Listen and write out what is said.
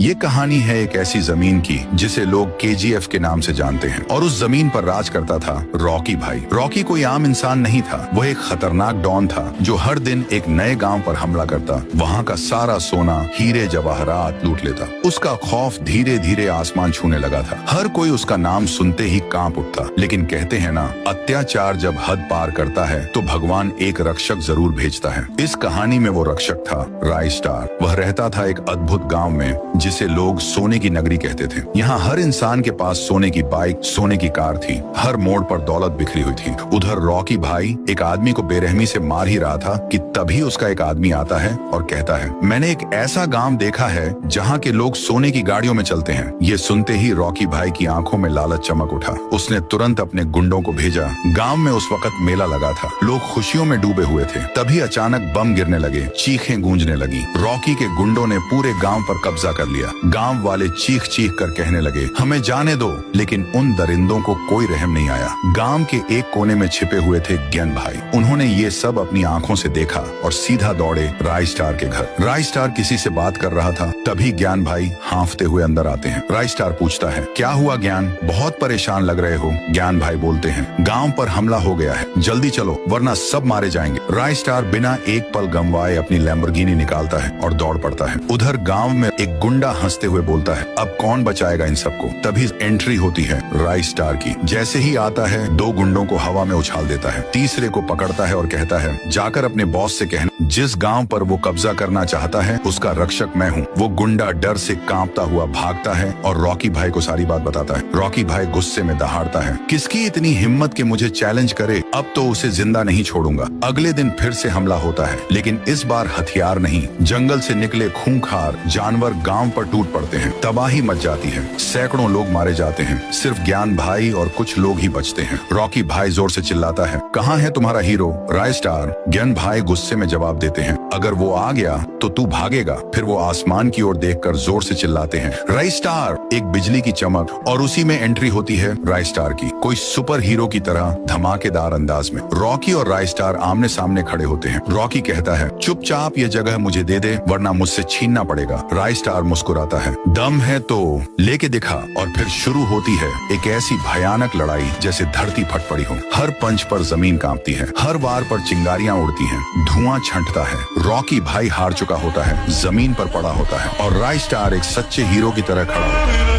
ये कहानी है एक ऐसी जमीन की जिसे लोग केजीएफ के नाम से जानते हैं और उस जमीन पर राज करता था रॉकी भाई। रॉकी कोई आम इंसान नहीं था, वह एक खतरनाक डॉन था जो हर दिन एक नए गांव पर हमला करता, वहां का सारा सोना, हीरे जवाहरात लूट लेता। उसका खौफ धीरे धीरे आसमान छूने लगा था। हर कोई उसका नाम सुनते ही कांप उठता। लेकिन कहते हैं ना, अत्याचार जब हद पार करता है तो भगवान एक रक्षक जरूर भेजता है। इस कहानी में वो रक्षक था राइस्टार। वह रहता था एक अद्भुत गांव में जिसे लोग सोने की नगरी कहते थे। यहाँ हर इंसान के पास सोने की बाइक, सोने की कार थी। हर मोड़ पर दौलत बिखरी हुई थी। उधर रॉकी भाई एक आदमी को बेरहमी से मार ही रहा था कि तभी उसका एक आदमी आता है और कहता है, मैंने एक ऐसा गांव देखा है जहाँ के लोग सोने की गाड़ियों में चलते हैं। ये सुनते ही रॉकी भाई की आंखों में लालच चमक उठा। उसने तुरंत अपने गुंडों को भेजा। गांव में उस वक्त मेला लगा था, लोग खुशियों में डूबे हुए थे। तभी अचानक बम गिरने लगे, चीखें गूंजने लगी। रॉकी के गुंडों ने पूरे गांव पर कब्जा कर लिया। गांव वाले चीख चीख कर कहने लगे, हमें जाने दो। लेकिन उन दरिंदों को कोई रहम नहीं आया। गांव के एक कोने में छिपे हुए थे ज्ञान भाई। उन्होंने ये सब अपनी आंखों से देखा और सीधा दौड़े राइस्टार के घर। राइस्टार किसी से बात कर रहा था, तभी ज्ञान भाई हांफते हुए अंदर आते हैं। राइस्टार पूछता है, क्या हुआ ज्ञान, बहुत परेशान लग रहे हो। ज्ञान भाई बोलते हैं, गांव पर हमला हो गया है, जल्दी चलो वरना सब मारे जाएंगे। राइस्टार बिना एक पल गंवाए अपनी लैम्बोर्गिनी निकालता है और दौड़ पड़ता है। उधर गांव में एक गुंडा हंसते हुए बोलता है, अब कौन बचाएगा इन सबको। तभी एंट्री होती है राइस्टार की। जैसे ही आता है, दो गुंडों को हवा में उछाल देता है, तीसरे को पकड़ता है और कहता है, जाकर अपने बॉस से कहना जिस गांव पर वो कब्जा करना चाहता है उसका रक्षक मैं हूँ। वो गुंडा डर से कांपता हुआ भागता है और रॉकी भाई को सारी बात बताता है। रॉकी भाई गुस्से में दहाड़ता है, किसकी इतनी हिम्मत कि मुझे चैलेंज करे, अब तो उसे जिंदा नहीं छोड़ूंगा। अगले दिन फिर से हमला होता है, लेकिन इस बार हथियार नहीं, जंगल से निकले खूंखार जानवर गांव पर टूट पड़ते हैं। तबाही मच जाती है, सैकड़ों लोग मारे जाते हैं। सिर्फ ज्ञान भाई और कुछ लोग ही बचते हैं। रॉकी भाई जोर से चिल्लाता है, कहाँ है तुम्हारा हीरो राइस्टार। ज्ञान भाई गुस्से में जवाब देते हैं, अगर वो आ गया तो तू भागेगा। फिर वो आसमान की ओर देखकर जोर से चिल्लाते हैं, राइस्टार। एक बिजली की चमक और उसी में एंट्री होती है राइस्टार की, कोई सुपर हीरो की तरह धमाकेदार अंदाज में। रॉकी और राइस्टार आमने सामने खड़े होते हैं। रॉकी कहता है, चुपचाप ये जगह मुझे दे दे वरना मुझसे छीनना पड़ेगा। राइस्टार मुस्कुराता है, दम है तो लेके दिखा। और फिर शुरू होती है एक ऐसी भयानक लड़ाई जैसे धरती फट पड़ी हो। हर पंच पर जमीन कांपती है, हर वार पर चिंगारियां उड़ती हैं, धुआं छंटता है। रॉकी भाई हार चुका होता है, जमीन पर पड़ा होता है और राइस्टार एक सच्चे हीरो की तरह खड़ा होता है।